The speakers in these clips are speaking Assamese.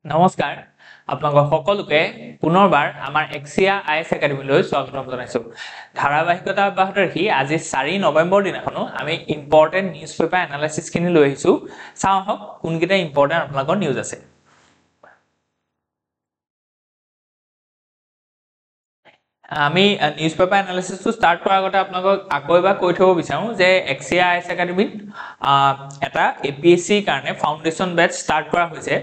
নমস্কাৰ আপোনালোক সকলোকে পুনৰবাৰ আমাৰ এক্সিয়া আইএছ একাডেমীলৈ স্বাগতম জনাইছো ধাৰাবাহিকতা অব্যাহত ৰাখি আজি 4 নৱেম্বৰ দিনাখনো আমি ইম্পৰ্টেন্ট নিউজ পেপাৰ এনালাইসিস খিনি লৈ আহিছো চাওঁ হক কোনকেইটা ইম্পৰ্টেন্ট আপোনালোকৰ নিউজ আছে আমি নিউজ পেপাৰ এনালাইসিস টু স্টাर्ट কৰাৰ আগতে আপোনালোকক আকৈবা কৈ থব বিচাৰো যে এক্সিয়া আইএছ একাডেমীত এটা এপিএসসি কাৰণে ফাউন্ডেশন বেচ স্টাर्ट কৰা হৈছে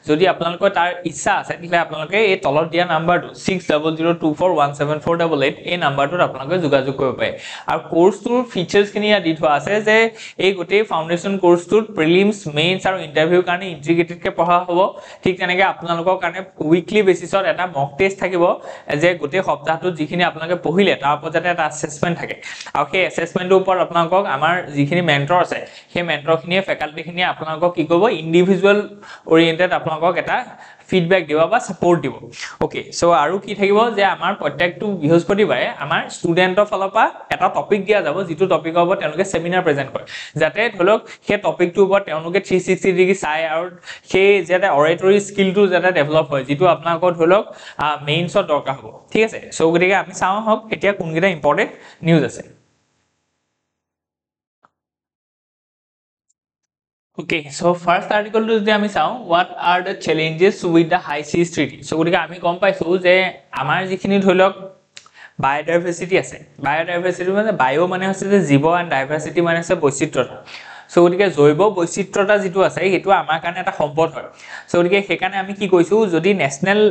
যদি আপোনালোকৰ তাৰ ইচ্ছা আছে তেলে আপোনালোকে এই তলত দিয়া নাম্বাৰটো 6002417488 এই নাম্বাৰটোত আপোনালোকে যোগাযোগ কৰিব পাৰে আৰু কোৰ্সটোৰ ফিচাৰ্স খিনি ইয়াত দি থোৱা আছে যে এই গোটেই ফাউন্ডেশন কোৰ্সটোত প্ৰিলিমছ মেইনছ আৰু ইন্টাৰভিউ কাৰণে ইন্টিগ্ৰেটেড কে পঢ়া হ'ব ঠিক তেনেকৈ আপোনালোকৰ কাৰণে উইকলি বেসিছত এটা মক টেষ্ট থাকিব যে গোটেই সপ্তাহটো যিখিনি আপোনালোকে পঢ়িলে তাৰ ওপৰত এটা অ্যাসেসমেন্ট থাকে আৰু সেই অ্যাসেসমেন্টৰ ওপৰত আপোনালোকক আমাৰ যিখিনি মেন্টৰ আছে সেই মেন্টৰখিনিয়ে ফেকাল্টি খিনিয়ে আপোনালোকক কি কৰিব ইন্ডিভিজুৱেল ওৰিয়েন্টেড আপোনালোকক এটা ফিডব্যাক দিব বা সাপোৰ্ট দিব ওকে সো আৰু কি থাকিব যে আমাৰ প্ৰত্যেকটো বৃহস্পতিবাৰে আমাৰ ষ্টুডেন্টৰ ফালৰ পৰা এটা টপিক দিয়া যাব যেটো টপিকৰ ওপৰত তেওঁলোকে সেমিনাৰ প্ৰেজেন্ট কৰে যাতে ধৰক সেই টপিকটোৰ ওপৰত তেওঁলোকে 360 ডিগ্ৰী চাই আৰু সেই যেটা অৰেটৰি স্কিলটো যেটা ডেভেলপ হয় যেটো আপোনালোকৰ ধৰক মেইনছত দৰকাৰ হ'ব ঠিক আছে সো গতিকে আমি চাওঁ হক এতিয়া কোনকেইটা ইম্পৰ্টেন্ট নিউজ আছে Okay, so first article to the ami saw what are the challenges with the high seas treaty. So gotike ami kom paইছো যে আমাৰ যিখিনি ধৰক বায়োডাইভাৰ্সিটি আছে বায়োডাইভাৰ্সিটি মানে বায়ো মানে হৈছে যে জীৱ আৰু ডাইভাৰ্সিটি মানে আছে বৈচিত্ৰতা সো গতিকে জৈৱ বৈচিত্ৰতা যেটো আছে হেতু আমাৰ কাৰণে এটা সম্পদ হয় সো গতিকে হেকাৰণে আমি কি কৈছো যদি নেশনাল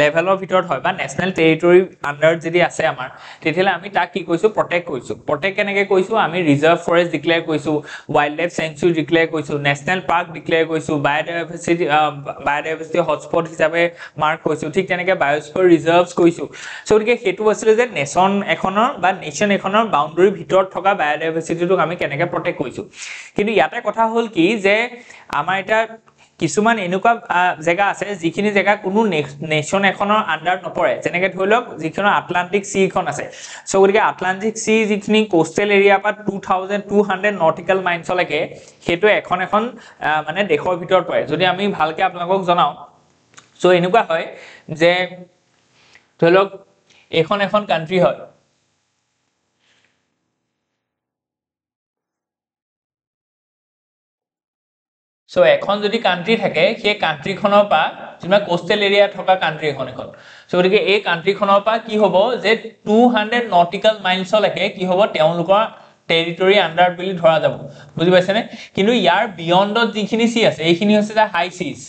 লেভেলৰ ভিতৰত হয় বা নেশনাল টেৰিটৰি আন্ডাৰ যদি আছে আমাৰ তেতিয়ালে আমি তাক কি কৈছো প্ৰটেক্ট কেনেকৈ কৈছো আমি ৰিজাৰ্ভ ফৰেষ্ট ডিক্লেয়াৰ কৈছো ওয়াইল্ড লাইফ সেঞ্চুৰী ডিক্লেয়াৰ কৈছো নেশনাল পাৰ্ক ডিক্লেয়াৰ কৈছো বায়োডাইভাৰ্সিটি হটস্পট হিচাপে মাৰ্ক কৈছো ঠিক তেনেকৈ বায়োস্ফিয়াৰ ৰিজাৰ্ভস কৈছো সো গতিকে হেতু আছিল যে নেশন এখনৰ বা নেশন এখনৰ বাউণ্ডাৰী ভিতৰত থকা বায়োডাইভাৰ্সিটিটোক আমি কেনেকৈ প্ৰটেক্ট কৈছো কিন্তু ইয়াতে কথা হল কি যে আমাৰ এটা কিছুমান এনেকুৱা জায়গা আছে যিখিনি জায়গা কোনো নেশন এখনৰ আন্ডাৰ নপৰে যেনেকৈ ধৰক যিখন আটলান্টিক সি খন আছে সো গতিকে আটলান্টিক সি যিখিনি কোস্টেল এৰিয়া পা 2200 নটিক্যাল মাইলছ লৈকে হেতু এখন মানে দেশৰ ভিতৰত পৰে যদি আমি ভালকে আপোনালোকক জনাও সো এনেকুৱা হয় যে ধৰক এখন কান্ট্ৰি হয় সো এখন যদি কান্ট্ৰি থাকে সেই কান্ট্ৰি খনৰ পা যিমা কোস্টেল এৰিয়া থকা কান্ট্ৰি এখন সো গতিকে এই কান্ট্ৰি খনৰ পা কি হ'ব যে 200 নটিক্যাল মাইলছ লৈকে কি হ'ব তেওঁলোকৰ টেৰিটৰি আন্ডাৰ বুলি ধৰা যাব বুজি পাইছেনে কিন্তু ইয়াৰ বিয়ণ্ডত যিখিনি সি আছে এইখিনি হৈছে যে হাই সিজ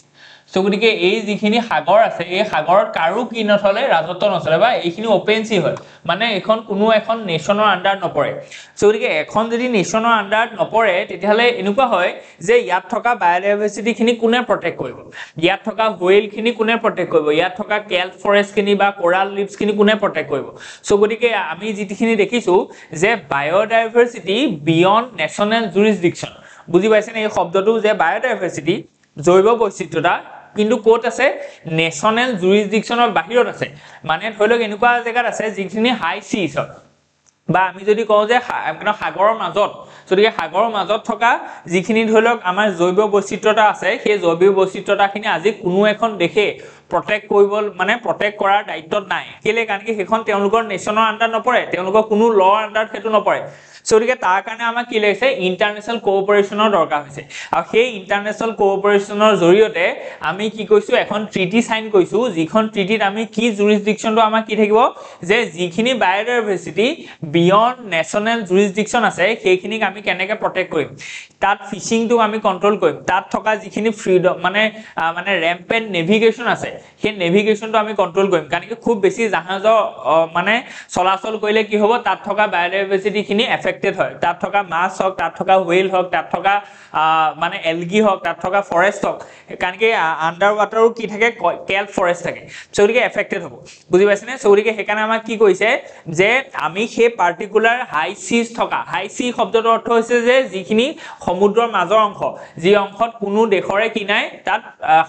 সো গতিকে এই যিখিনি সাগৰ আছে এই সাগৰত কাৰো কি নথলে ৰাজত্ব নচলে বা এইখিনি ওপেন সি হয় মানে এখন কোনো এখন নেশনৰ আন্ডাৰ নপৰে সো গতিকে এখন যদি নেশনৰ আন্ডাৰ নপৰে তেতিয়ালে এনেকুৱা হয় যে ইয়াত থকা বায়োডাইভাৰ্সিটি খিনি কোনে প্ৰটেক্ট কৰিব ইয়াত থকা হোৱেল খিনি কোনে প্ৰটেক্ট কৰিব ইয়াত থকা কেল্প ফৰেষ্ট খিনি বা কোৰাল লিভছ খিনি কোনে প্ৰটেক্ট কৰিব সো গতিকে আমি যিখিনি দেখিছো যে বায়োডাইভাৰ্সিটি বিয়ণ্ড নেশনাল জুৰিসডিকশন বুজি পাইছেনে এই শব্দটো যে বায়োডাইভাৰ্সিটি জৈৱ বৈচিত্ৰতা কিন্তু কোট আছে নেশনাল জুৰিসডিকশনৰ বাহিৰত আছে মানে ধৰিলক এনেকুৱা জায়গাত আছে যিখিনি হাই সিজ বা আমি যদি কওঁ যে সাগৰৰ মাজত যদি সাগৰৰ মাজত থকা যিখিনি ধৰিলক আমাৰ জৈৱ বৈচিত্ৰতা আছে সেই জৈৱ বৈচিত্ৰতাখিনি আজি কোনো এখন দেশে প্ৰটেক্ট কৰিব মানে প্ৰটেক্ট কৰাৰ দায়িত্ব নাই কেলে কাৰণ কি হেখন তেওঁলোকৰ নেশনৰ আন্ডাৰ নপৰে তেওঁলোকৰ কোনো ল আন্ডাৰ হেতু নপৰে সো গতিকে তাৰ কাৰণে আমাক কি লাগিছে ইন্টাৰনেশনাল কোঅপাৰেচনৰ দৰকাৰ হৈছে আৰু সেই ইন্টাৰনেশনাল কোঅপাৰেচনৰ জৰিয়তে আমি কি কৈছো এখন ট্ৰিটি সাইন কৈছো যিখন ট্ৰিটিত আমি কি জুৰিসডিকশনটো আমাক কি থাকিব যে যিখিনি বায়োডাইভাৰ্সিটি বিয়ণ্ড নেশনাল জুৰিসডিকশন আছে সেইখিনিক আমি কেনেকৈ প্ৰটেক্ট কৰিম তাত ফিশিংটো আমি কন্ট্ৰোল কৰিম তাত থকা যিখিনি ফ্ৰীডম মানে ৰেম্পেন্ট নেভিগেশন আছে সেই নেভিগেশনটো আমি কন্ট্ৰোল কৰিম কাৰণ কি খুব বেছি জাহাজ মানে চলাচল কৰিলে কি হ'ব তাত থকা বায়োডাইভাৰ্সিটি খিনি এফেক্টেড হয় তাত থকা মাছ হক তাত থকা হোৱেল হক তাত থকা মানে এলগি হক তাত থকা ফৰেষ্ট হক কাৰণ কি আন্ডাৰ ওয়াটাৰো কি থাকে কেল্প ফৰেষ্ট থাকে সো গতিকে এফেক্টেড হ'ব বুজি পাইছেনে সো গতিকে হেকাৰণে আমাক কি কৈছে যে আমি সেই পাৰ্টিকুলাৰ হাই সিজ থকা হাই সি শব্দৰ অৰ্থ হৈছে যে যিখিনি সমুদ্ৰৰ মাজৰ অংশ যি অংশত কোনো দেশৰে কি নাই তাত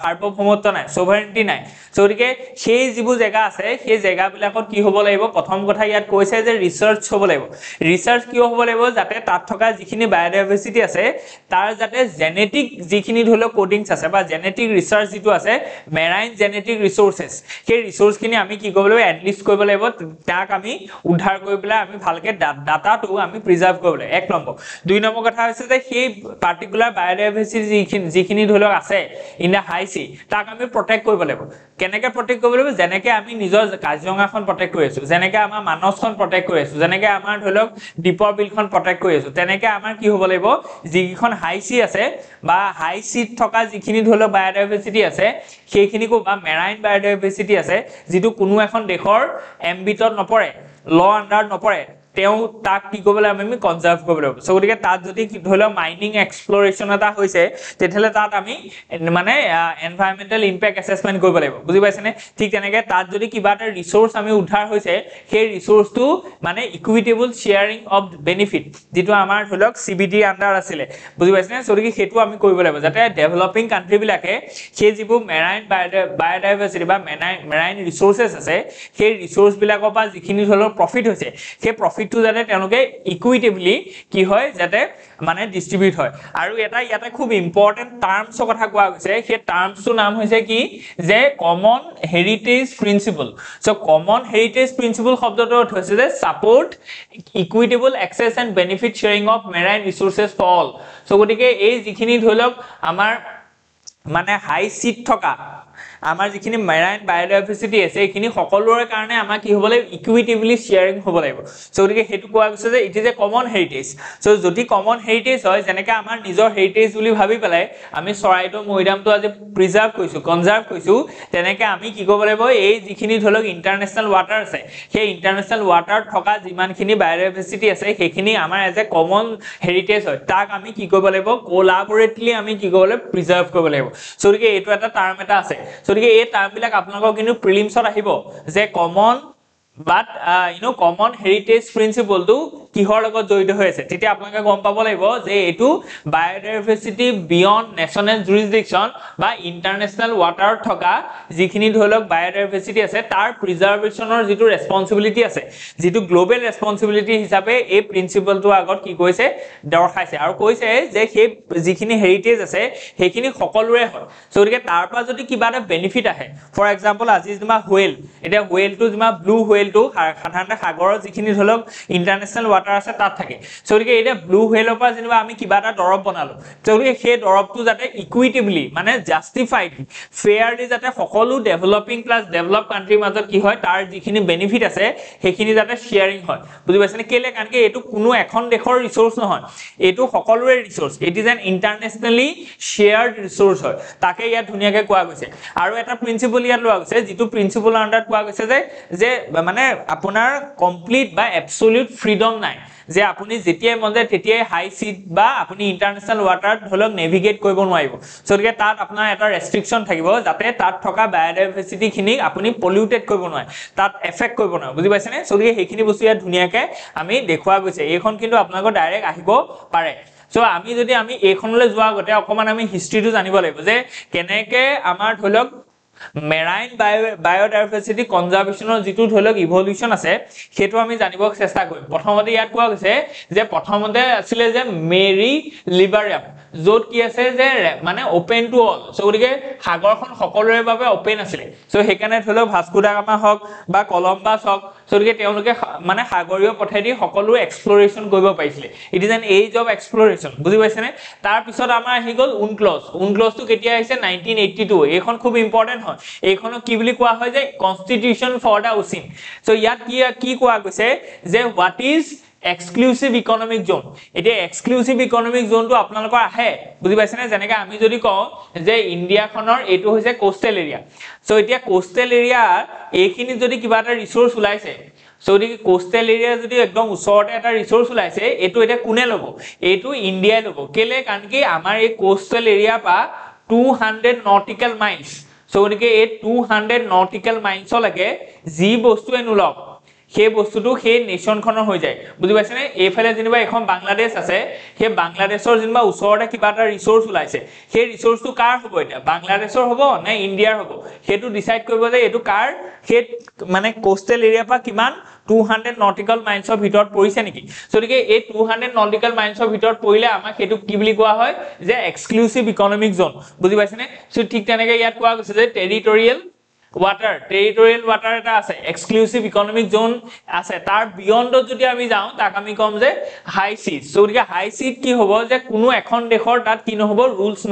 সাৰ্বভৌমত্ব নাই সোভাৰেন্টি নাই সো গতিকে সেই যিবোৰ জেগা আছে সেই জেগাবিলাকত কি হ'ব লাগিব প্ৰথম কথা ইয়াত কৈছে যে ৰিসাৰ্চ হ'ব লাগিব ৰিসাৰ্চ কিয় হ'ব লাগিব যাতে তাত থকা যিখিনি বায়োডাইভাৰ্সিটি আছে তাৰ যাতে জেনেটিক যিখিনি ধৰিলওক কোডিংছ আছে বা জেনেটিক ৰিসাৰ্চ যিটো আছে মেৰাইন জেনেটিক ৰিসোৰ্সেস সেই ৰিসোৰ্সখিনি আমি কি কৰিব লাগিব এটলিষ্ট কৰিব লাগিব তাক আমি উদ্ধাৰ কৰি পেলাই আমি ভালকে ডাটাটো আমি প্ৰিজাৰ্ভ কৰিব লাগিব এক নম্বৰ দুই নম্বৰ কথা হৈছে যে সেই পাৰ্টিকুলাৰ বায়োডাইভাৰ্সিটি যিখিনি ধৰিলওক আছে ইন দা হাই সি তাক আমি প্ৰটেক্ট কৰিব লাগিব কেনেকৈ প্ৰটেক্ট কৰিব লাগিব যেনেকৈ আমি নিজৰ কাজিৰঙাখন প্ৰটেক্ট কৰি আছো যেনেকৈ আমাৰ মানসখন প্ৰটেক্ট কৰি আছো যেনেকৈ আমাৰ ধৰিলওক দীপৰ বিলখন প্ৰটেক্ট কৰি আছো তেনেকৈ আমাৰ কি হ'ব লাগিব যিখন হাই সি আছে বা হাই সিত থকা যিখিনি ধৰিলওক বায়োডাইভাৰ্সিটি আছে সেইখিনিকো বা মেৰাইন বায়োডাইভাৰ্সিটি আছে যিটো কোনো এখন দেশৰ এমবিটত নপৰে ল আন্ডাৰ নপৰে তেও তাক কি কৰিবলৈ আমি কনজাৰ্ভ কৰিব লাগিব সো গতিকে তাত যদি ধৰিলওক মাইনিং এক্সপ্লোৰেচন এটা হৈছে তেতিয়াহ'লে তাত আমি মানে এনভাইৰনমেন্টাল ইম্প্যাক্ট এসেসমেন্ট কৰিব লাগিব বুজি পাইছেনে ঠিক তেনেকৈ তাত যদি কিবা এটা ৰিসোৰ্স আমি উদ্ধাৰ হৈছে সেই ৰিসোৰ্সটো মানে ইকুইটেবল শেয়াৰিং অফ বেনিফিট যেটো আমাৰ ধৰিলওক সিবিডি আন্ডাৰ আছিলে বুজি পাইছেনে সো গতিকে হেতু আমি কৰিব লাগিব যাতে ডেভেলপিং কান্ট্ৰি বিলাকে সেই যিবোৰ মেৰাইন বায়োডাইভাৰ্সিটি বা মেৰাইন ৰিসোৰ্সেস আছে সেই ৰিসোৰ্স বিলাকৰ পৰা যিখিনি ধৰিলওক প্ৰফিট হৈছে সেই প্ৰফিট টু যাতে তেওঁলোকে ইকুইটেবলি কি হয় যাতে মানে ডিস্ট্ৰিবিউট হয় আৰু এটা ইয়াতে খুব ইম্পৰ্টেন্ট টাৰ্মছৰ কথা কোৱা গৈছে সেই টাৰ্মছৰ নাম হৈছে কি যে common heritage principle so common heritage principle শব্দটো অৰ্থ হৈছে যে support equitable access and benefit sharing of marine resources for all so গতিকে এই যিখিনি ধৰিলওক আমাৰ মানে হাই সিট থকা আমাৰ যিখিনি মেৰাইন বায়োডাইভাৰ্সিটি আছে এইখিনি সকলোৰে কাৰণে আমাৰ কি হ'ব লাগিব ইকুইটেবলি শেয়াৰিং হ'ব লাগিব সো গতিকে হেতু কোৱা গৈছে যে it is a common heritage so যদি কমন হেৰিটেজ হয় যেনেকৈ আমাৰ নিজৰ হেৰিটেজ বুলি ভাবি পেলাই আমি চৰাইদেউ মৈদামটো আজি প্ৰিজাৰ্ভ কৰিছো কনজাৰ্ভ কৰিছো তেনেকৈ আমি কি কৰিব লাগিব এই যিখিনি ধৰক ইন্টাৰনেশ্যনেল ওৱাটাৰ আছে সেই ইন্টাৰনেশ্যনেল ওৱাটাৰ থকা যিমানখিনি বায়োডাইভাৰ্সিটি আছে সেইখিনি আমাৰ এজ এ কমন হেৰিটেজ হয় তাক আমি কি কৰিব লাগিব কোলাবৰেটলি আমি কি কৰিব লাগিব প্ৰিজাৰ্ভ কৰিব লাগিব সো গতিকে এইটো এটা টাৰ্ম এটা আছে গতিকে এই টাৰ্মবিলাক আপোনালোকৰ কিন্তু প্ৰিলিমছত আহিব যে কমন বাট কমন হেৰিটেজ প্ৰিন্সিপলটো কিহৰ লগত জড়িত হৈ আছে তেতিয়া আপোনালোকে গম পাব লাগিব যে এটো বায়োডাইভাৰ্সিটি বিয়ন্ড নেশনাল জুৰিসডিকশন বা ইন্টাৰনেশ্যনেল ওৱাটাৰ থকা যিখিনি ধৰিলওক বায়োডাইভাৰ্সিটি আছে তাৰ প্ৰিজাৰ্ভেশনৰ যিটো ৰেসপন্সিবিলিটি আছে যিটো গ্লোবেল ৰেসপন্সিবিলিটি হিচাপে এই প্ৰিন্সিপলটো আগত কি কৈছে দৰ্শাইছে আৰু কৈছে যে সেই যিখিনি হেৰিটেজ আছে সেইখিনি সকলোৰে হয় সো গতিকে তাৰ পৰা যদি কিবা এটা বেনিফিট আহে ফৰ এক্সাম্পল আজি যেনিবা হুৱেল এতিয়া হুৱেলটো যেনিবা ব্লু হুৱেলটো সাধাৰণতে সাগৰৰ যিখিনি ধৰিলওক ইন্টাৰনেশ্যনেল ওৱাটাৰ আছে তাত থাকে সো গতিকে এতিয়া ব্লু হুৱেলৰ পৰা যেনিবা আমি কিবা এটা দৰব বনালো সো গতিকে সেই দৰবটো যাতে ইকুইটেবলি মানে জাষ্টিফাইড ফেয়াৰলি যাতে সকলো ডেভেলপিং প্লাস ডেভেলপ কান্ট্ৰিৰ মাজত কি হয় তাৰ যিখিনি বেনিফিট আছে সেইখিনি যাতে শেয়াৰিং হয় বুজি পাইছেনে কেলে কাৰণ কি এটো কোনো এখন দেশৰ ৰিসোৰ্স নহয় এটো সকলোৰে resource it is N ইন্টাৰনেশ্যনেলি শেয়াৰ্ড resource হয় তাকে ইয়াত ধুনিয়াকৈ কোৱা গৈছে আৰু এটা প্ৰিন্সিপল ইয়াত লোৱা গৈছে যিটো প্ৰিন্সিপল আন্ডাৰত কোৱা গৈছে যে মানে আপোনাৰ কমপ্লিট বা এবসলিউট ফ্ৰীডম নাই যে আপুনি যেতিয়াই মন যায় তেতিয়াই হাই সিট বা আপুনি ইন্টাৰনেশ্যনেল ওৱাটাৰ ধৰক নেভিগেট কৰিব নোৱাৰিব সো গতিকে তাত আপোনাৰ এটা ৰেষ্ট্ৰিকশন থাকিব যাতে তাত থকা বায়োডাইভাৰ্সিটি খিনি আপুনি পলিউটেড কৰিব নোৱাৰে তাত এফেক্ট কৰিব নোৱাৰে বুজি পাইছেনে সো গতিকে সেইখিনি বস্তু ইয়াত ধুনিয়াকৈ আমি দেখুৱা গৈছে এইখন কিন্তু আপোনালোকৰ ডাইৰেক্ট আহিব পাৰে সো আমি যদি আমি এইখনলৈ যোৱা আগতে অকমান আমি হিষ্ট্ৰীটো জানিব লাগিব যে কেনেকৈ আমাৰ ধৰক মেৰাইন বায়োডাইভাৰ্সিটি কনজাৰ্ভেশনৰ যিটো ধৰক ইভলিউশন আছে হেতু আমি জানিব চেষ্টা কৰিম প্ৰথমতে ইয়াত কোৱা গৈছে যে প্ৰথমতে আছিল যে মেৰি লিবাৰিয়াম যত কি আছে যে মানে ওপেন টু অল সো গতিকে সাগৰখন সকলোৰে বাবে ওপেন আছিল সো হেকানে ধৰক ভাস্কো দা গামা হক বা কলম্বাস হক সো গতিকে তেওঁলোকে মানে সাগৰীয় পথেদি সকলো এক্সপ্লোৰেচন কৰিব পাৰিছিল it is an age of exploration বুজি পাইছেনে তাৰ পিছত আমাৰ আহি গল উনক্লজটো কেতিয়া আহিছে 1982 এইখন খুব ইম্পৰ্টেন্ট হয় এইখনক কি বুলি কোৱা হয় যে কনস্টিটিউশন ফৰ দা ওচিন সো ইয়াত কি কোৱা গৈছে যে হোৱাট ইজ এক্সক্লুসিভ ইকোনমিক জোন এতিয়া এক্সক্লুসিভ ইকোনমিক জোনটো আপোনালোকৰ আহে বুজি পাইছেনে যেনেকৈ আমি যদি কওঁ যে ইণ্ডিয়াখনৰ এটো হৈছে কোস্টেল এৰিয়া সো এতিয়া কোস্টেল এৰিয়া এইখিনি যদি কিবা এটা ৰিসোৰ্স ওলাইছে সো দি কোস্টেল এৰিয়া যদি একদম ওচৰতে এটা ৰিসোৰ্স ওলাইছে এটো এটা কোনে লব এটো ইণ্ডিয়াই লব কেলে কাৰণ কি আমাৰ এই কোস্টেল এৰিয়া পা 200 নটিক্যাল মাইলস সো গতিকে এই 200 নটিক্যাল মাইলস লাগে যি বস্তুৱে নুলক সেই বস্তুটো সেই নেশনখনৰ হৈ যায় বুজি পাইছেনে এইফালে যেনিবা এখন বাংলাদেশ আছে সেই বাংলাদেশৰ যেনিবা ওচৰতে কিবা এটা ৰিসোৰ্স ওলাইছে সেই ৰিসোৰ্সটো কাৰ হ'ব এটা বাংলাদেশৰ হ'ব নে ইণ্ডিয়াৰ হ'ব সেইটো ডিসাইড কৰিব যে এটো কাৰ সেই মানে কোস্টেল এৰিয়া পা কিমান 200 নটিক্যাল মাইলছৰ ভিতৰত পৰিছে নেকি সৰিকে এই 200 নটিক্যাল মাইলছৰ ভিতৰত পৰিলে আমাক হেতু কি বুলি কোৱা হয় যে এক্সক্লুসিভ ইকোনমিক জোন বুজি পাইছেনে সো ঠিক তেনেকৈ ইয়াত কোৱা গৈছে যে টেৰিটৰিয়েল water এটা আছে এক্সক্লুসিভ ইকোনমিক জোন আছে তাৰ বিয়ন্ড যদি আমি যাও তাক আমি কম যে হাই সি সৰিকে হাই সি কি হ'ব যে কোনো এখন দেশৰ তাত কি নহব ৰুলস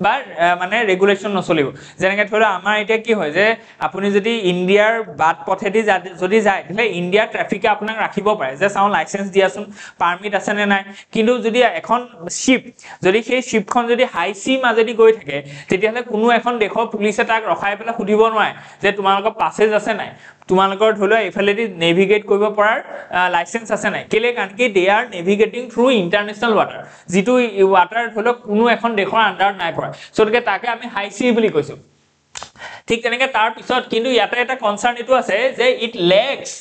বা মানে ৰেগুলেশন নচলিব যেনেকৈ ধৰা আমাৰ এতিয়া কি হয় যে আপুনি যদি ইণ্ডিয়াৰ বাট পথেদি যদি যায় তাহলে ইণ্ডিয়া ট্ৰাফিকে আপোনাক ৰাখিব পাৰে যে চাও লাইসেন্স দিয়াছুন পারমিট আছে নে নাই কিন্তু যদি এখন শিপ যদি সেই শিপখন যদি হাই সি মাজেদি গৈ থাকে তেতিয়াহলে কোনো এখন দেশৰ পুলিচে তাক ৰখাই পেলা সুধিব নোৱাৰে যে তোমালোকৰ পাসেজ আছে নাই তোমালোকৰ ধৰিলো এফালেদি নেভিগেট কৰিব পৰাৰ লাইসেন্স আছে নাই কেলে কাৰণ কি দে আৰ নেভিগেটিং থ্ৰু ইন্টাৰনেশনাল ওয়াটাৰ যেটো ওয়াটাৰ ধৰিলো কোনো এখন দেশৰ আন্ডাৰ নাই পৰা সৰকে তাকে আমি হাই সি বুলি কৈছো ঠিক তেনেকৈ তাৰ পিছত কিন্তু ইয়াতে এটা কনসাৰ্ন এটো আছে যে it lacks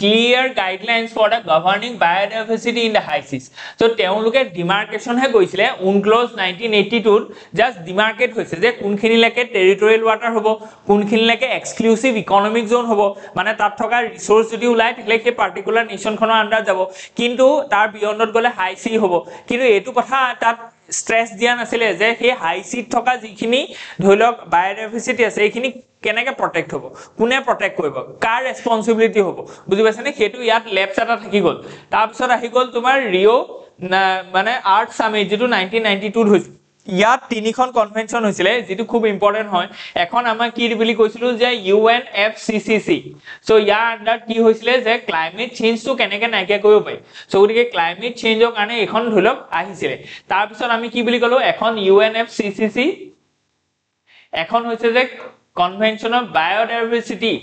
clear guidelines for the governing biodiversity in the high seas so তেওঁলোকে ডিমাৰ্কেশন হে গৈছিলে UNCLOS 1982 জাস্ট ডিমাৰ্কেট হৈছে যে কোনখিনি লেকে টেৰিটৰিয়েল ওয়াটাৰ হ'ব কোনখিনি লেকে এক্সক্লুসিভ ইকোনমিক জোন হ'ব মানে তাত থকা ৰিসোৰ্স যদি ওলাই তাহলে সেই পাৰ্টিকুলাৰ নেশনখনৰ আন্ডাৰ যাব কিন্তু তাৰ বিয়ণ্ডত গলে হাই সি হ'ব কিন্তু এটো কথা তাত স্ট্ৰেস দিয়া নাছিলে যে সেই হাই সিট থকা যিখিনি ধৰিলক বায়োডাইভাৰ্সিটি আছে এইখিনি কেনেকে প্ৰটেক্ট হ'ব কোনে প্ৰটেক্ট কৰিব কাৰ ৰেসপন্সিবিলিটি হ'ব বুজি পাইছানে হেতু ইয়াত লেপছ এটা থাকি গল তাৰ পিছত আহি গল তোমাৰ ৰিও মানে আৰ্ট সামিট যেটো 1992 হৈছিল ইয়াত তিনিখন কনভেনশন হৈছিলে যেটো খুব ইম্পৰ্টেন্ট হয় এখন আমাৰ কি বুলি কৈছিলো যে UNFCCC সো ইয়াৰ আন্ডাৰ কি হৈছিলে যে ক্লাইমেট চেঞ্জ টু কেনেকে নাইকিয়া কৰিব পাৰি সো গতিকে ক্লাইমেট চেঞ্জৰ কাৰণে এখন ধৰিলক আহিছিলে তাৰ পিছত আমি কি বুলি কলো এখন UNFCCC এখন হৈছে যে Convention of Biodiversity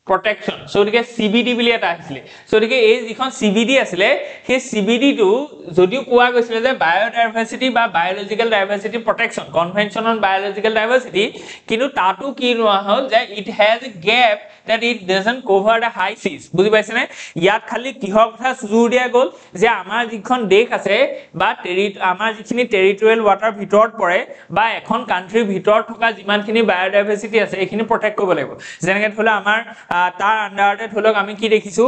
Protection so গতিকে CBD বুলি এটা আহিছিল so গতিকে এই যিখন CBD আছিল সেই CBD টো যদিও কোৱা গৈছিল যে বায়োডাইভাৰ্সিটি বা biological diversity protection convention on biological diversity কিন্তু তাতো কি নোৱা হ'ল যে it has a gap that it doesn't cover the high seas বুজি পাইছেনে ইয়াত খালি কিহৰ কথা জোৰ দিয়া গল যে আমাৰ যিখন দেশ আছে বা আমাৰ যিখিনি টেৰিটৰিয়েল ওয়াটাৰ ভিতৰত পৰে বা এখন কান্ট্ৰিৰ ভিতৰত থকা যিমানখিনি বায়োডাইভাৰ্সিটি আছে এইখিনি প্ৰটেক্ট কৰিব লাগিব যেনেকৈ ধৰিলো আমাৰ তাৰ আন্ডাৰতে ধৰিলক আমি কি দেখিছো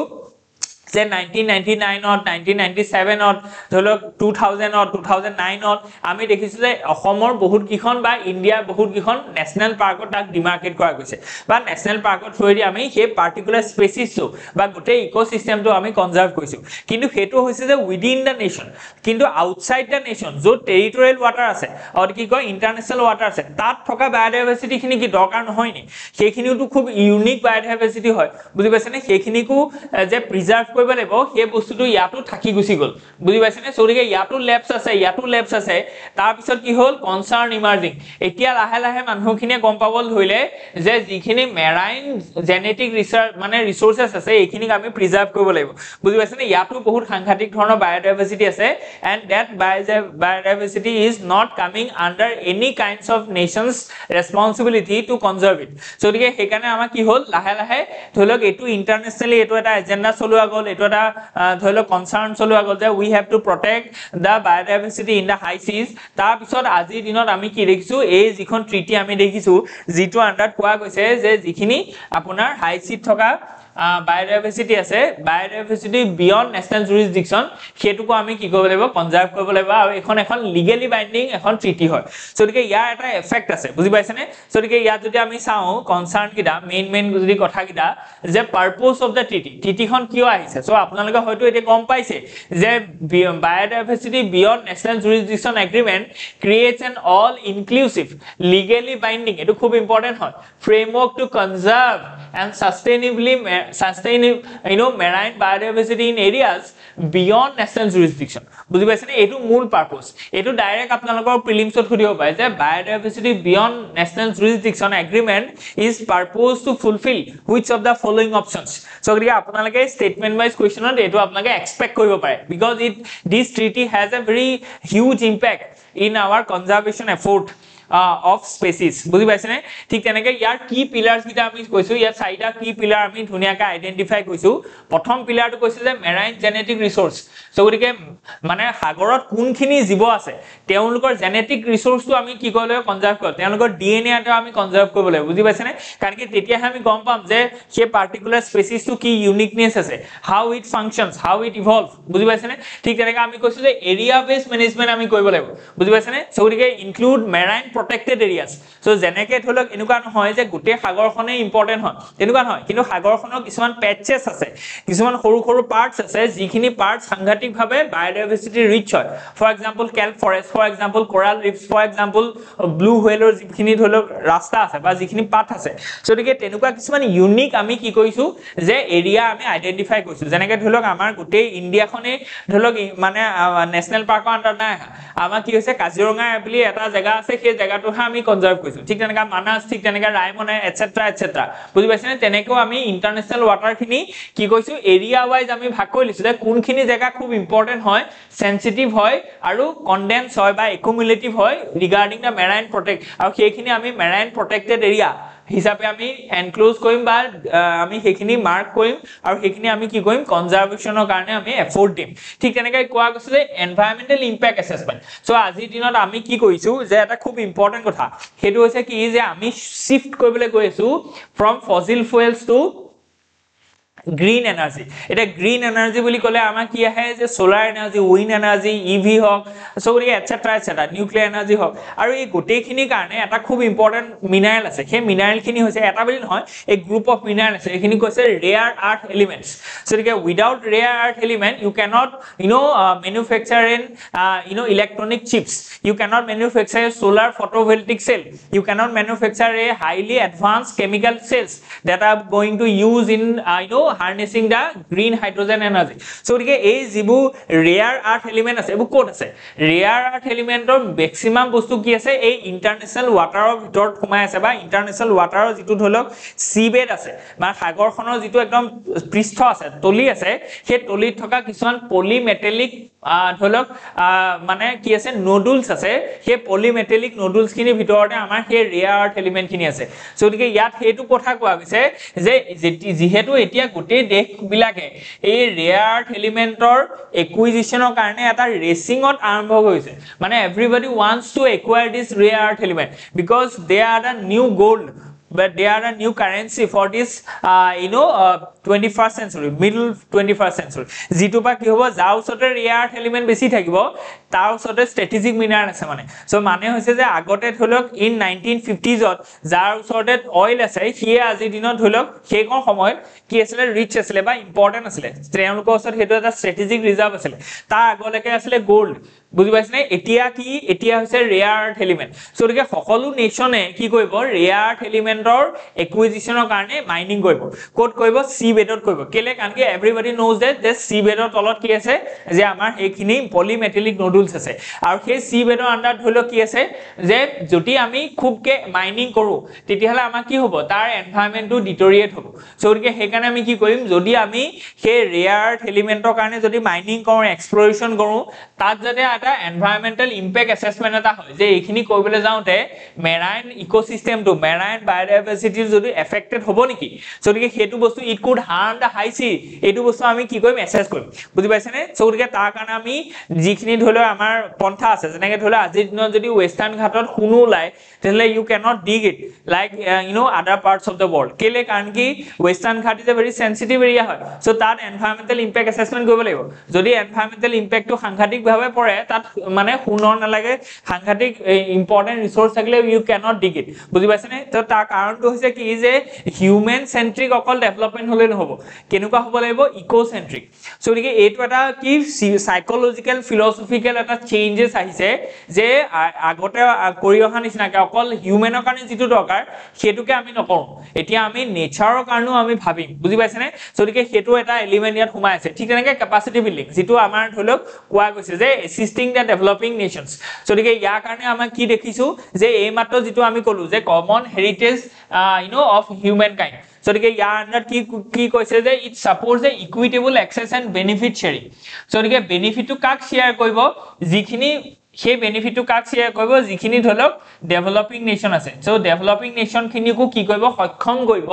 যে 1999 ত 1997 ত ধৰিলক 2000 ত 2009 ত আমি দেখিছো যে অসমৰ বহুত কিখন বা ইণ্ডিয়া বহুত কিখন নেশনাল পাৰ্কত তাক ডিমাৰ্কেট কৰা গৈছে বা নেশনাল পাৰ্কত থৈ দি আমি সেই পাৰ্টিকুলাৰ স্পেচিছটো বা গোটেই ইকোসিস্টেমটো আমি কনজাৰ্ভ কৰিছো কিন্তু হেতু হৈছে যে উইদিন দা নেশন কিন্তু আউটসাইড দা নেশন য'ত টেৰিটৰিয়েল ওয়াটাৰ আছে আৰু কি কয় ইন্টাৰনেশনাল ওয়াটাৰ আছে তাত থকা বায়োডাইভাৰ্সিটি খিনি কি দৰকাৰ নহয় নি সেইখিনিটো খুব ইউনিক বায়োডাইভাৰ্সিটি হয় বুজি পাইছেনে সেইখিনিকো যে প্ৰিজাৰ্ভ কৰিব লাগিব সেই বস্তুটো ইয়াতো থাকি গুছি গল বুজি পাইছেনে সৰিকে ইয়াতো লেপছ আছে তাৰ পিছত কি হ'ল কনসাৰ্ন ইমাৰ্জিং এতিয়া লাহে লাহে মানুহখিনিয়ে গম পাবল ধৰিলে যে যিখিনি মেৰাইন জেনেটিক ৰিসাৰ্চ মানে ৰিসোৰ্সেস আছে এইখিনিক আমি প্ৰিজাৰ্ভ কৰিব লাগিব বুজি পাইছেনে ইয়াতো বহুত সাংঘাতিক ধৰণৰ বায়োডাইভাৰ্সিটি আছে and that biodiversity is not coming under any kinds of nations responsibility to conserve it so গতিকে হেকানে আমাৰ কি হ'ল লাহে লাহে ধৰিলক এটো ইন্টাৰনেশনালি এটো এটা এজেন্ডা চলোৱা গল এটো এটা ধৰিলক কনসাৰ্ন চলোৱা গল যে we have to protect the biodiversity in the high seas তাৰ পিছত আজিৰ দিনত আমি কি দেখিছো এই যিখন ট্ৰিটি আমি দেখিছো যিটো আন্ডাৰ কোৱা গৈছে যে যিখিনি আপোনাৰ হাই সি থকা biodiversity আছে biodiversity beyond national jurisdiction হেতুকো আমি কি কৰিব লাগিব কনজাৰ্ভ কৰিব লাগিব আৰু এখন লিগেলি বাইন্ডিং এখন ট্ৰিটি হয় সো গতিকে ইয়াৰ এটা এফেক্ট আছে বুজি পাইছেনে সো গতিকে ইয়াত যদি আমি চাও কনসাৰ্ন কিটা মেইন যদি কথা কিটা যে পাৰপোজ অফ দা ট্ৰিটিখন কিয় আহিছে সো আপোনালোকে হয়তো এটা গম পাইছে যে biodiversity beyond national jurisdiction agreement creates an all inclusive legally binding এটো খুব ইম্পৰ্টেন্ট হয় framework to conserve and sustainably marine biodiversity in areas beyond national jurisdiction বুজি পাইছেনে এটো মূল পাৰপোজ এটো ডাইৰেক্ট আপোনালোকৰ প্ৰিলিমছত খুদিব পায় যে biodiversity beyond national jurisdiction agreement is purpose to fulfill which of the following options so গতিকে আপোনালোকে statement wise questionত এটো আপোনালোকে এক্সপেক্ট কৰিব পাৰে because this treaty has a very huge impact in our conservation effort of species বুজি পাইছেনে ঠিক তেনেকৈ ইয়াৰ কি পিলাৰ্ছ গিটা আমি কৈছো ইয়াৰ চাৰিটা কি পিলাৰ আমি ধুনিয়াকৈ আইডেন্টিফাই কৈছো প্ৰথম পিলাৰটো কৈছে যে মেৰাইন জেনেটিক ৰিসোৰ্স সো গতিকে মানে সাগৰত কোনখিনি জীৱ আছে তেওঁলোকৰ জেনেটিক ৰিসোৰ্সটো আমি কি কৰিব লাগিব কনজাৰ্ভ কৰিব তেওঁলোকৰ ডিএনএ এটা আমি কনজাৰ্ভ কৰিব লাগিব বুজি পাইছেনে কাৰণ কি তেতিয়াহে আমি গম পাম যে সেই পাৰ্টিকুলাৰ স্পেচিছটো কি ইউনিকনেছ আছে how it functions how it evolve বুজি পাইছেনে ঠিক তেনেকৈ আমি কৈছো যে এৰিয়া বেস মেনেজমেন্ট আমি কৰিব লাগিব বুজি পাইছেনে সো গতিকে include marine protected areas so যেনেকৈ ধৰক এনেকুৱা নহয় যে গোটেই সাগৰখনে ইম্পৰ্টেন্ট হয় তেনেকুৱা নহয় কিন্তু সাগৰখনৰ কিছুমান পেটচেছ আছে কিছুমান সৰু সৰু পাৰ্টছ আছে যিখিনি পাৰ্টছ সাংঘাতিকভাৱে বায়োডাইভাৰ্চিটি ৰিচ হয় for example kelp forest for example coral reefs for example blue হুৱেলৰ যিখিনি ধৰক ৰাস্তা আছে বা যিখিনি পাথ আছে সো গতিকে তেনেকুৱা কিছুমান ইউনিক আমি কি কৰিছো যে এৰিয়া আমি আইডেন্টিফাই কৰিছো যেনেকৈ ধৰক আমাৰ গোটেই ইণ্ডিয়াখনে ধৰক মানে নেশনেল পাৰ্কৰ আন্ডাৰ নাই আমাৰ কি হৈছে কাজিৰঙা বুলি এটা জায়গা আছে সেই জায়গাটোহে আমি কনজাৰ্ভ কৰিছো ঠিক তেনেকৈ মানাস ঠিক তেনেকৈ ৰায়মনা এটসেট্ৰা এটসেট্ৰা বুজি পাইছেনে তেনেকৈ আমি ইন্টাৰনেশনেল ওয়াটাৰখিনি কি কৈছো এৰিয়া ওয়াইজ আমি ভাগ কৰি লৈছো যে কোনখিনি জায়গা খুব ইম্পৰ্টেন্ট হয় সেনসিটিভ হয় আৰু কনডেন্স হয় বা একুমুলেটিভ হয় ৰিগাৰ্ডিং দা মেৰাইন প্ৰটেক্ট আৰু সেইখিনি আমি মেৰাইন প্ৰটেক্টেড এৰিয়া হিচাপে আমি এনক্লোজ কৰিম বা আমি সেইখিনি মাৰ্ক কৰিম আৰু সেইখিনি আমি কি কৰিম কনজাৰভেশনৰ কাৰণে আমি এফৰ্ট দিম ঠিক তেনেকৈ কোৱা গৈছে যে এনভায়ৰনমেন্টাল ইম্প্যাক্ট অ্যাসেসমেন্ট সো আজিৰ দিনত আমি কি কৰিছো যে এটা খুব ইম্পৰ্টেন্ট কথা সেইটো হৈছে কি যে আমি শিফট কৰিবলৈ গৈ আছো from fossil fuels to green energy এটা গ্ৰীন এনাৰ্জি বুলি ক'লে আমাৰ কি আহে যে solar energy wind energy EV হক সো গতিকে এটসেট্ৰা এটসেট্ৰা নিউক্লিয়াৰ এনাৰ্জি হক আৰু এই গোটেইখিনিৰ কাৰণে এটা খুব ইম্পৰ্টেন্ট মিনাৰেল আছে সেই মিনাৰেলখিনি হৈছে এটা বুলি নহয় এক গ্ৰুপ অফ মিনাৰেল আছে এইখিনি কৈছে ৰেয়াৰ আৰ্থ এলিমেন্টছ সো গতিকে without rare earth element you cannot manufacture in electronic chips you cannot manufacture a solar photovoltaic cell you cannot manufacture a highly advanced chemical cells that are going to use in harnessing the green hydrogen energy so gotike ei jibu rare earth element ase ebu code ase rare earth element or maximum bostu ki ase ei international water of bhitor khumai ase ba international water jitu dholok seabed ase ma sagor khonor jitu ekdom pristho ase toli ase he toli thoka kisuan polymetallic dholok mane ki ase nodules ase he polymetallic nodules kini bhitorte amar he rare earth element kini ase so gotike yat hetu kotha koa gise je jihetu etia gote দেশ বিলাকে এই ৰেয়াৰ এলিমেন্টৰ একুইজিশনৰ কাৰণে এটা ৰেচিং অত আৰম্ভ হৈছে মানে everybody wants to acquire this rare element because they are the new gold but they are a new currency for this 21st century middle 21st century jitu pa ki hobo ja usote rare element beshi thakibo tar usote strategic mineral ase mane so mane hoise je agote tholok in 1950s ot jar usote oil ase hiye aji dinot tholok সেই কোন সময় কি আসলে রিচ আসলে বা ইম্পর্টেন্ট আসলে তেওঁলোকৰ ওচৰত হেতু এটা স্ট্ৰ্যাটেজিক ৰিজাৰ্ভ আসলে তাৰ আগলৈকে আসলে গোল্ড বুজি পাইছনে এতিয়া কি এতিয়া হৈছে ৰেয়াৰ আৰ্থ এলিমেন্ট সো গতিকে সকলো নেশনে কি কৰিব ৰেয়াৰ আৰ্থ এলিমেন্টৰ একুইজিশনৰ কাৰণে মাইনিং কৰিব কোড কৰিব সি বেডত কৰিব কেলে কাৰণ কি এভৰিবডি নোজ যে সি বেডৰ তলত কি আছে যে আমাৰ এইখিনি পলিমেটালিক নোডুলছ আছে আৰু সেই সি বেডৰ আন্ডাৰ ধৰিল কি আছে যে যদি আমি খুবকে মাইনিং কৰো তেতিয়াহলে আমাৰ কি হ'ব তাৰ এনভায়ৰনমেন্টটো ডিটোৰিয়েট হ'ব সো গতিকে সেইকাৰণে আমি কি কৰিম যদি আমি সেই ৰেয়াৰ আৰ্থ এলিমেন্টৰ কাৰণে যদি মাইনিং কৰো এক্সপ্লোৰেচন কৰো তাত যাতে এটা এনভায়ৰনমেন্টাল ইম্প্যাক্ট অ্যাসেসমেন্ট এটা হয় যে এইখিনি কৰিবলৈ যাওতে মেৰাইন ইকোসিস্টেমটো মেৰাইন বায়োডাইভাৰ্চিটি যদি এফেক্টেড হ'ব নেকি সো গতিকে হেতু বস্তু ইট কুড হাৰ্ম দা হাই সি এইটো বস্তু আমি কি কৰিম এসেস কৰিম বুজি পাইছেনে সো গতিকে তাৰ কাৰণে আমি যিখিনি ধৰিলো আমাৰ পন্থা আছে যেনেকৈ ধৰিলো আজিৰ দিনত যদি ওয়েস্টাৰ্ণ ঘাটত শুনো লাই তেলে ইউ ক্যানট ডিগ ইট লাইক আদাৰ পাৰ্টস অফ দা ওয়াৰ্ল্ড কেলে কাৰণ কি ওয়েস্টাৰ্ণ ঘাট is a very sensitive area হয় সো তাত এনভায়ৰনমেন্টাল ইম্প্যাক্ট অ্যাসেসমেন্ট কৰিব লাগিব যদি এনভায়ৰনমেন্টাল ইম্প্যাক্টটো সাংঘাতিক ভাৱে পৰে তাত মানে শুনৰ নালাগে সাংঘাতিক ইম্পৰ্টেন্ট ৰিসোৰ্স থাকিলে ইউ ক্যানট ডিগ ইট বুজি পাইছেনে তো তাৰ কাৰণটো হৈছে কি যে হিউম্যান সেন্ট্ৰিক অকল ডেভেলপমেন্ট হলে নহব কেনেকুৱা হ'ব লাগিব ইকো সেন্ট্ৰিক সো গতিকে এইটো এটা কি সাইকোলজিক্যাল ফিলসফিক্যাল এটা চেঞ্জেস আহিছে যে আগতে কৰি অহা নিচিনাকে অকল হিউম্যানৰ কাৰণে যেটো দৰকাৰ হেতুকে আমি নকৰো এতিয়া আমি নেচাৰৰ কাৰণেও আমি ভাবিম বুজি পাইছেনে সো গতিকে হেতু এটা এলিমেন্ট ইয়াত সোমাই আছে ঠিক তেনেকৈ ক্যাপাসিটি বিল্ডিং যেটো আমাৰ ধৰক কোৱা গৈছে যে assisting the developing nations so dike ya karone ama ki dekhisu je ei matto jitu ami kolu je common heritage of humankind so dike ya under ki koise je it supports the equitable access and benefit sharing so dike benefit to kak share koibo jikhini সেই বেনিফিটটো কাক শেয়াৰ কৰিব যিখিনি ধৰক ডেভেলপিং নেশন আছে সো ডেভেলপিং নেশন খিনিকো কি কৰিব সক্ষম কৰিব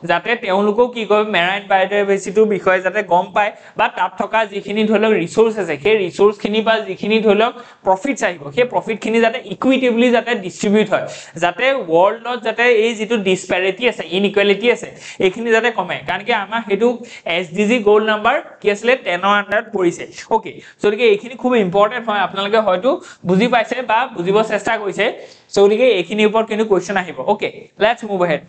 যাতে তেওঁলোকো কি কৰিব মেৰাইন বায়োডাইভাৰ্চিটিৰ বিষয়ে যাতে গম পায় বা তাত থকা যিখিনি ধৰক ৰিসোৰ্স আছে সেই ৰিসোৰ্স খিনি বা যিখিনি ধৰক প্ৰফিটস আহিব সেই প্ৰফিট খিনি যাতে ইকুইটেবলি যাতে ডিস্ট্ৰিবিউট হয় যাতে ওয়াৰ্ল্ডত যাতে এই যেটো ডিসপ্যাৰিটি আছে ইনইকুয়ালিটি আছে এইখিনি যাতে কমে কাৰণ কি আমাৰ হেতু এসডিজি গোল নাম্বাৰ কি আছিল 10 ৰ আন্ডাৰত পৰিছে ওকে সো গতিকে এইখিনি খুব ইম্পৰ্টেন্ট হয় আপোনালোকে হয়তো বুজি পাইছে বা বুজিব চেষ্টা কৰিছে সো গতিকে এইখিনি ওপৰত কিন্তু কোৱেশ্চন আহিব okay let's move ahead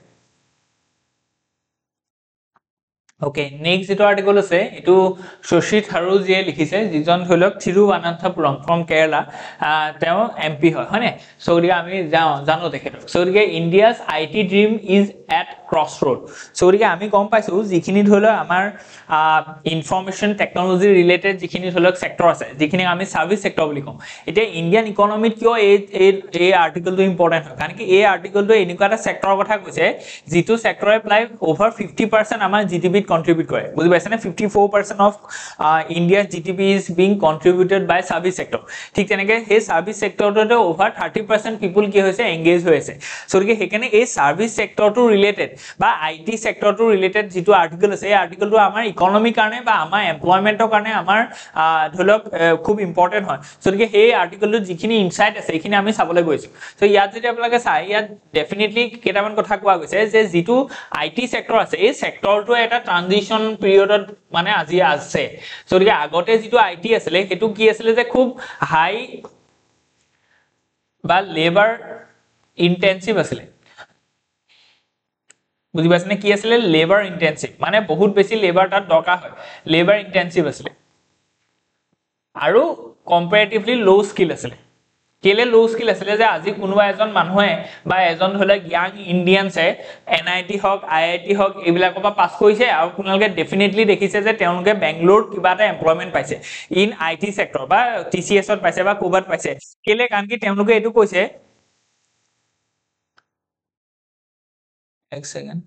okay next যেটো আৰ্টিকল আছে এটো শশী থাৰু জিয়ে লিখিছে যিজন ধৰক থিৰুৱনন্তপুৰম ফ্ৰম কেৰালা তেওঁ এমপি হয়নে সো গতিকে আমি জানো দেখেটো সো গতিকে India's IT dream is at crossroad so গতিকে আমি গম পাইছো যিখিনি ধৰক আমাৰ ইনফৰমেশন টেকনলজি ৰিলেটেড যিখিনি ধৰক সেক্টৰ আছে যিখিনি আমি সাৰ্ভিস সেক্টৰ বুলি কম এটা ইন্ডিয়ান ইকোনমিত কিয় এই আৰ্টিকলটো ইম্পৰ্টেন্ট হয় কাৰণ কি এই আৰ্টিকলটো এনেকুৱা এটা সেক্টৰৰ কথা কৈছে যিটো সেক্টৰে প্ৰায় ওভাৰ 50% আমাৰ জিডিপি contribute কৰে বুজি পাইছেনে 54% of India's GDP is being contributed by service sector ঠিক তেনেকে এই সার্ভিস সেক্টৰটোতে ওভাৰ 30% people কি হৈছে এংগেজ হৈ আছে সো কি হেকানে এই সার্ভিস সেক্টৰটো ৰিলেটেড বা আইটি সেক্টৰটো ৰিলেটেড যেটো আৰ্টিকল আছে এই আৰ্টিকলটো আমাৰ ইকোনমি কাৰণে বা আমাৰ এমপ্লয়মেন্টৰ কাৰণে আমাৰ ধৰক খুব ইম্পৰ্টেন্ট হয় সো কি এই আৰ্টিকলটো যিখিনি ইনসাইট আছে এইখিনি আমি চাবলৈ গৈছো সো ইয়াত যদি আপোনালোকে চাই ইয়াত ডেফিনেটলি কেটামান কথা কোৱা গৈছে যে যেটো আইটি সেক্টৰ আছে এই সেক্টৰটো এটা ট্ৰানজিশন পিৰিয়ডত মানে আজি আছে সো গতিকে আগতে যেটো আইটি আছিল হেতু কি আছিল যে খুব হাই বা লেবাৰ ইন্টেনসিভ আছিল বুজি পাইছনে কি আছিল লেবাৰ ইন্টেনসিভ মানে বহুত বেছি লেবাৰ তাত দৰকাৰ হয় লেবাৰ ইন্টেনসিভ আছিল আৰু কম্পাৰেটিভলি লো স্কিল আছিল কেলে লো স্কিল আছিল যে আজি কোনোবা এজন মানুহে বা এজন হলে ইয়াং ইন্ডিয়ানছে এনআইটি হক আইআইটি হক এইবিলাকৰ পৰা পাস কৰিছে আৰু কোনলকে ডেফিনেটলি দেখিছে যে তেওঁলোকে বেংগলোৰ কিবা এটা এমপ্লয়মেন্ট পাইছে ইন আইটি সেক্টৰ বা টিসিএছ ত পাইছে বা কোবাত পাইছে কেলে কাৰণ কি তেওঁলোকে এটো কৈছে এক সেকেন্ড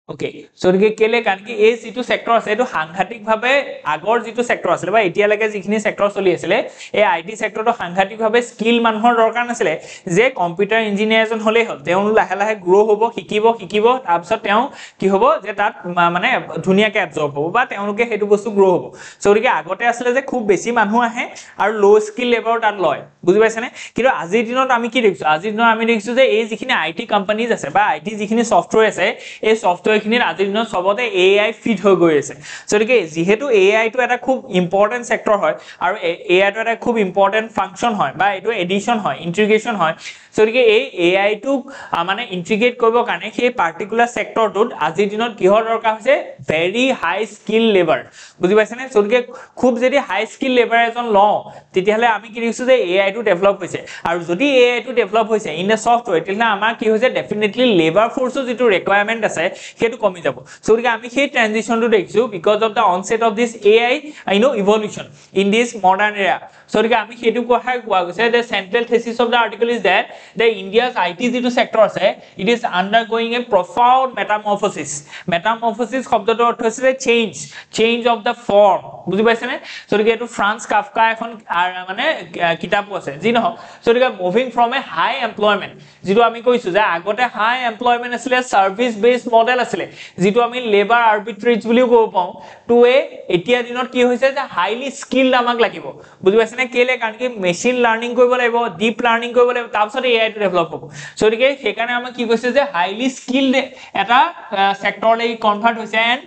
ओके सो के केले कारण कि ए जिटु सेक्टर আছে এটো সাংঘাতিক ভাবে আগৰ জিটু সেক্টৰ আছিল বা এতিয়া লাগে যিখিনি সেক্টৰ চলি আছিল এই আইটি সেক্টৰটো সাংঘাতিক ভাবে স্কিল মানুহৰ দৰকাৰ নাছিল যে কম্পিউটাৰ ইঞ্জিনিয়াৰ এজন হলে হল তেওঁ লাহে লাহে গ্ৰো হ'ব শিকিব তাৰপিছত তেওঁ কি হ'ব যে তাত মানে ধুনিয়াকে এবজৰ্ব হ'ব বা তেওঁলোকে হেতু বস্তু গ্ৰো হ'ব সো গতিকে আগতে আছিল যে খুব বেছি মানুহ আহে আৰু লো স্কিল লেবাৰ তাত লয় বুজি পাইছানে কিন্তু আজিৰ দিনত আমি কি দেখিছো আজিৰ দিনত আমি দেখিছো যে এই যিখিনি আইটি কোম্পানিজ আছে বা আইটি যিখিনি সফটওয়্যাৰ আছে এই সফটওয়্যাৰ খিনিৰ আজিৰ দিনত সবতে এআই ফিট হৈ গৈ আছে সো গতিকে যেহেতু এআই টো এটা খুব ইম্পৰ্টেন্ট সেক্টৰ হয় আৰু এআই টো এটা খুব ইম্পৰ্টেন্ট ফাংচন হয় বা এটো এডিশন হয় ইন্টিগ্ৰেশন হয় সো গতিকে এই এআই টো মানে ইন্টিগ্ৰেট কৰিব কাৰণে সেই পাৰ্টিকুলাৰ সেক্টৰটোত আজিৰ দিনত কিহৰ দৰকাৰ হৈছে ভেৰি হাই স্কিল লেবাৰ বুজি পাইছেনে সো গতিকে খুব যদি হাই স্কিল লেবাৰ এজন লও তেতিয়াহলে আমি কি দেখিছো যে এআই টো ডেভেলপ হৈছে আৰু যদি এআই টো ডেভেলপ হৈছে ইন এ সফটওয়্যাৰ তেতিয়াহলে আমাৰ কি হৈছে ডেফিনেটলি লেবাৰ ফোৰ্সৰ যেটো ৰিকোয়াৰমেন্ট আছে হেতু কমি যাব সো গতিকে আমি সেই ট্রানজিশনটো দেখিছো because of the onset of this AI evolution in this modern এৰা সো গতিকে আমি হেতু কথা কোৱা গৈছে যে central thesis of the article is that the India's IT যেটো সেক্টৰ আছে it is undergoing a profound metamorphosis শব্দটো অৰ্থ হৈছে change of the form বুজি পাইছেনে সো গতিকে এটো ফ্ৰান্স কাফকা এখন মানে কিতাপ আছে জি নহ সো গতিকে moving from a high employment যেটো আমি কৈছো যে আগতে হাই এমপ্লয়মেন্ট আছিল সাৰ্ভিস বেসড মডেল আছিল যেটো আমি লেবাৰ আৰ্বিট্ৰেজ বুলিও কব পাও টু এ এতিয়া দিনত কি হৈছে যে হাইলি স্কিলড আমাক লাগিব বুজি পাইছেনে কেলে কাৰণ কি মেচিন লাৰ্নিং কৰিব লাগিব ডিপ লাৰ্নিং কৰিব লাগিব তাৰপিছত এআই টো ডেভেলপ হ'ব সো গতিকে হেকাৰণে আমি কি কৈছে যে হাইলি স্কিলড এটা সেক্টৰলৈ কনভাৰ্ট হৈছে এন্ড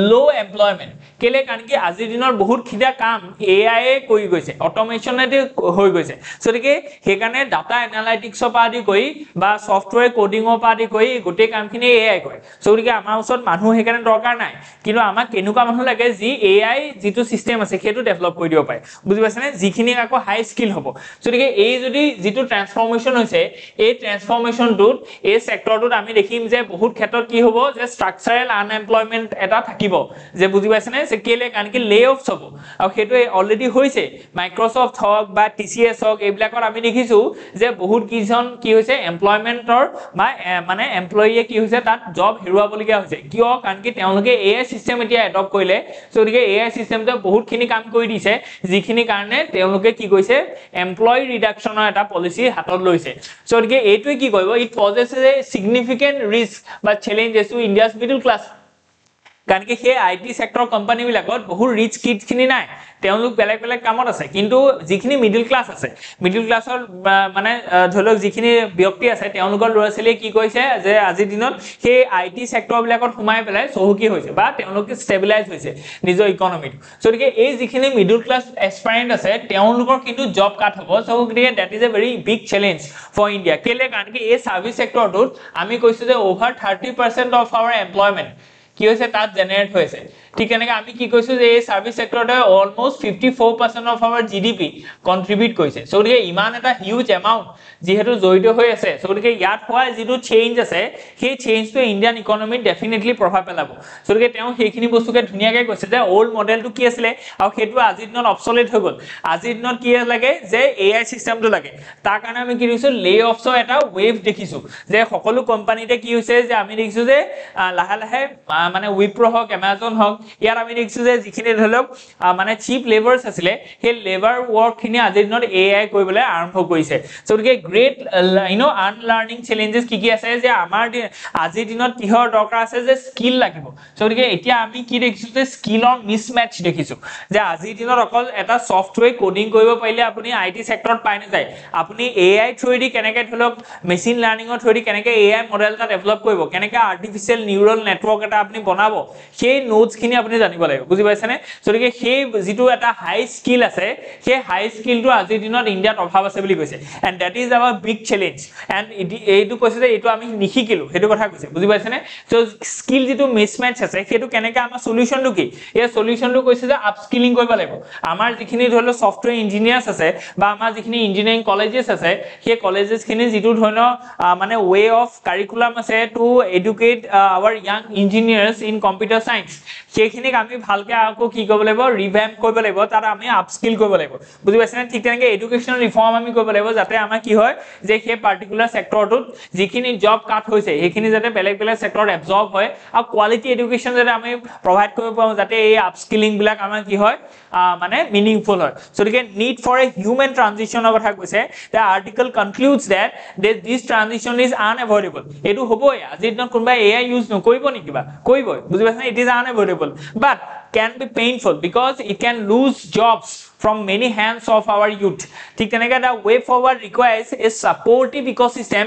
লো এমপ্লয়মেন্ট কেলে কাৰণ কি আজিৰ দিনৰ বহুত খিদা কাম এআই কৰি গৈছে অটোমেশনেতে হৈ গৈছে সো গতিকে হেকাৰণে ডাটা এনালাইটিক্সৰ পৰা আদি কৰি বা সফটওয়্যাৰ কোডিংৰ পৰা আদি কৰি গোটেই কামখিনি এআই কৰে সো গতিকে আমাৰ ওচৰত মানুহ হেকাৰণে দৰকাৰ নাই কিন্তু আমাক কেনেকুৱা মানুহ লাগে যি এআই যেটো সিস্টেম আছে হেতু ডেভেলপ কৰি দিব পাৰে বুজি পাইছানে যিখিনি আকৌ হাই স্কিল হ'ব সো গতিকে এই যদি যেটো ট্ৰান্সফৰমেশন হৈছে এই ট্ৰান্সফৰমেশনটোত এই সেক্টৰটোত আমি দেখিম যে বহুত ক্ষেত্ৰত কি হ'ব যে স্ট্ৰাকচাৰেল আনএমপ্লয়মেন্ট এটা থাকিব যে বুজি পাইছানে যে কেলে কাৰণ কি লে অফছ হ'ব আৰু হেতু অলৰেডি হৈছে মাইক্ৰসফট হক বা টিসিএস হক এইবিলাকৰ আমি দেখিছো যে বহুত কিজন কি হৈছে এমপ্লয়মেন্টৰ বা মানে এমপ্লয়িয়ে কি হৈছে তাত জব হেৰুৱাবলৈ লগা হৈছে কিয় কাৰণ কি তেওঁলোকে AI সিস্টেম এতিয়া এডপ্ট কৰিলে সো গতিকে AI সিস্টেমটো বহুতখিনি কাম কৰি দিছে যিখিনি কাৰণে তেওঁলোকে কি কৈছে এমপ্লয়ি ৰিডাকচনৰ এটা পলিসি হাতত লৈছে সো গতিকে এইটোৱে কি কৰিব ইট পজেছ এ সিগনিফিকেন্ট ৰিস্ক বা challenges two India's middle class কাৰণ কি সেই আইটি সেক্টৰ কোম্পানী বিলাকত বহু ৰিচ কিডছ খিনি নাই তেওঁলোক বেলেগ বেলেগ কামত আছে কিন্তু যিখিনি মিডল ক্লাস আছে মিডল ক্লাসৰ মানে ধৰক যিখিনি ব্যক্তি আছে তেওঁলোকৰ ল'ৰা-ছোৱালীয়ে কি কৈছে যে আজিৰ দিনত সেই আইটি সেক্টৰ বিলাকত সোমাই পেলাই চহকী হৈছে বা তেওঁলোক ষ্টেবিলাইজ হৈছে নিজৰ ইকনমিটো সো গতিকে এই যিখিনি মিডল ক্লাস এসপাইৰেন্ট আছে তেওঁলোকৰ কিন্তু জব কাট হ'ব সো গতিকে that is a very big challenge for India কেলে কাৰণ কি এই সাৰ্ভিস সেক্টৰটোত আমি কৈছো যে ওভাৰ 30% অফ आवर এমপ্লয়মেন্ট কি হৈছে তাত জেনাৰেট হৈছে ঠিক এনেকে আমি কি কৈছো যে এই সাৰ্ভিস সেক্টৰতে almost 54% of our GDP contribute কৰিছে সো গতিকে ইমান এটা হিউজ এমাউন্ট যেহেতু জড়িত হৈ আছে সো গতিকে ইয়াত হোৱা যেটো চেঞ্জ আছে সেই চেঞ্জটো ইন্ডিয়ান ইকনমিত ডেফিনেটলি প্ৰভাৱ পেলাব সো গতিকে তেওঁ সেইখিনি বস্তুকে ধুনিয়াকৈ কৈছে যে ওল্ড মডেলটো কি আছিল আৰু সেইটো আজিৰ দিনত অবসলেট হৈ গল আজিৰ দিনত কি লাগে যে AI সিস্টেমটো লাগে তাৰ কাৰণে আমি কি দেখিছো লে অফছৰ এটা ওয়েভ দেখিছো যে সকলো কোম্পানীতে কি হৈছে যে আমি দেখিছো যে লাহে লাহে মানে উইপ্ৰো হক Amazon হক ইয়াৰ আমি দেখিছো যে যিখিনি ধৰক মানে চিপ লেবাৰস আছিল সেই লেবাৰ ওয়াৰ্ক খিনি আজিৰ দিনত AI কৰিবলৈ আৰম্ভ কৰিছে সো গতিকে গ্ৰেট আনলাৰ্নিং চ্যালেঞ্জেস কি আছে যে আমাৰ আজিৰ দিনত কিহৰ দৰকাৰ আছে যে স্কিল লাগিব সো গতিকে এতিয়া আমি কি দেখিছো যে স্কিলৰ মিসম্যাচ দেখিছো যে আজিৰ দিনত অকল এটা সফটওয়্যাৰ কোডিং কৰিব পাৰিলে আপুনি আইটি সেক্টৰত পাই না যায় আপুনি AI থিওৰি কেনেকৈ ধৰক মেচিন লাৰ্নিংৰ থিওৰি কেনেকৈ AI মডেল এটা ডেভেলপ কৰিব কেনেকৈ আৰ্টিফিশিয়াল নিউৰল নেটৱৰ্ক এটা আপুনি বনাব সেই নোটস খিনি আপুনি জানিব লাগিব বুজি পাইছেনে সো গতিকে সেই যেটো এটা হাই স্কিল আছে সেই হাই স্কিলটো আজিৰ দিনত ইন্ডিয়াত অভাৱ আছে বুলি কৈছে and that is our big challenge and এইটো কৈছে যে এইটো আমি নিখিকিলো হেতু কথা কৈছে বুজি পাইছেনে সো স্কিল যেটো মিসম্যাচ আছে হেতু কেনেকৈ আমাৰ সলিউশনটো কি এই সলিউশনটো কৈছে যে আপস্কিলিং কৰিব লাগিব আমাৰ যিখিনি ধৰল সফটওয়্যাৰ ইঞ্জিনিয়াৰ্স আছে বা আমাৰ যিখিনি ইঞ্জিনিয়াৰিং কলেজেস আছে সেই কলেজেস খিনি যেটো ধৰণ মানে ওয়ে অফ কাৰিকুলাম আছে to educate our young engineers in computer science সেইখিনিক আমি ভালকে আকৌ কি কৰিব লাগিব ৰিভ্যাম্প কৰিব লাগিব তাৰ আমি আপস্কিল কৰিব লাগিব বুজি পাইছেনে ঠিক তেনেকৈ এডুকেশনাল ৰিফৰ্ম আমি কৰিব লাগিব যাতে আমাৰ কি হয় যে সেই পাৰ্টিকুলাৰ সেক্টৰটোত যিখিনি জব কাট হৈছে সেইখিনি যাতে বেলেগ বেলেগ সেক্টৰত এবজৰ্ব হয় আৰু কোৱালিটি এডুকেশন যাতে আমি প্ৰভাইড কৰিব পাৰো যাতে এই আপস্কিলিং বিলাক আমাৰ কি হয় মানে মিনিংফুল হয় সো গতিকে নীড ফৰ এ হিউম্যান ট্ৰানজিশনৰ কথা কৈছে the article concludes that this transition is unavoidable এটো হ'বই আজিৰ দিনত কোনবা AI ইউজ নকৰিব নেকিবা কৰিবই বুজি পাইছেনে it is unavoidable but can be painful because it can lose jobs from many hands of our youth ঠিক তেনেকৈ the way forward requires a supportive ecosystem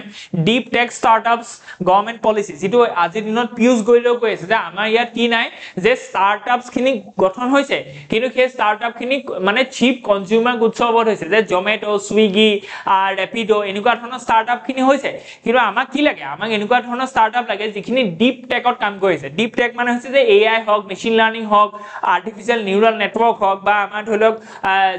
deep tech startups government policies যেটো আজিৰ দিনত পিউজ গৈলেও কৈ আছে যে আমাৰ ইয়াত কি নাই যে স্টাৰ্টআপস খিনি গঠন হৈছে কিন্তু সেই স্টাৰ্টআপ খিনি মানে চিপ কনজিউমাৰ গুডছ ওপৰত হৈছে যে জমেটো সুইগি আৰ ৰেপিডো এনেকুৱা ধৰণৰ স্টাৰ্টআপ খিনি হৈছে কিন্তু আমাক কি লাগে আমাক এনেকুৱা ধৰণৰ স্টাৰ্টআপ লাগে যিখিনি ডিপ টেকত কাম কৰিছে ডিপ টেক মানে হৈছে যে AI হক মেচিন লাৰ্নিং হক আৰ্টিফিশিয়াল নিউৰল নেটৱৰ্ক হক বা আমাৰ ধৰক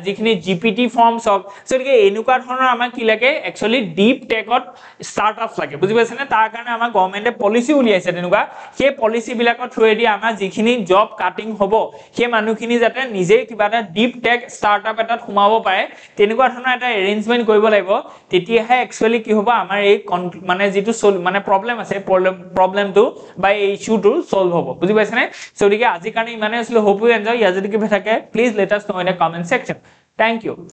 যিখিনি জিপিটি ফৰ্মছ হক সো গতিকে এনেকুৱা ধৰণৰ আমাক কি লাগে একচুয়ালি ডিপ টেকত স্টাৰ্টআপস লাগে বুজি পাইছেনে তাৰ কাৰণে আমাৰ গভৰ্নমেন্টে পলিসি উলিয়াইছে তেনেকুৱা সেই পলিসি বিলাকৰ থ্ৰুৱেদি আমাৰ যিখিনি জব কাটিং হ'ব সেই মানুহখিনি যাতে নিজে কিবা এটা ডিপ টেক স্টাৰ্টআপ এটাত সোমাব পাৰে তেনেকুৱা ধৰণৰ এটা এৰেঞ্জমেন্ট কৰিব লাগিব তেতিয়াহে একচুয়ালি কি হ'ব আমাৰ এই মানে যেটো মানে প্ৰবলেম আছে প্ৰবলেমটো বা এই ইস্যুটো সলভ হ'ব বুজি পাইছেনে সো গতিকে আজি কাৰণে ইমানে আছিল হোপ ইউ এনজয় ইয়াৰ যদি কিবা থাকে please let us know in the comment section thank U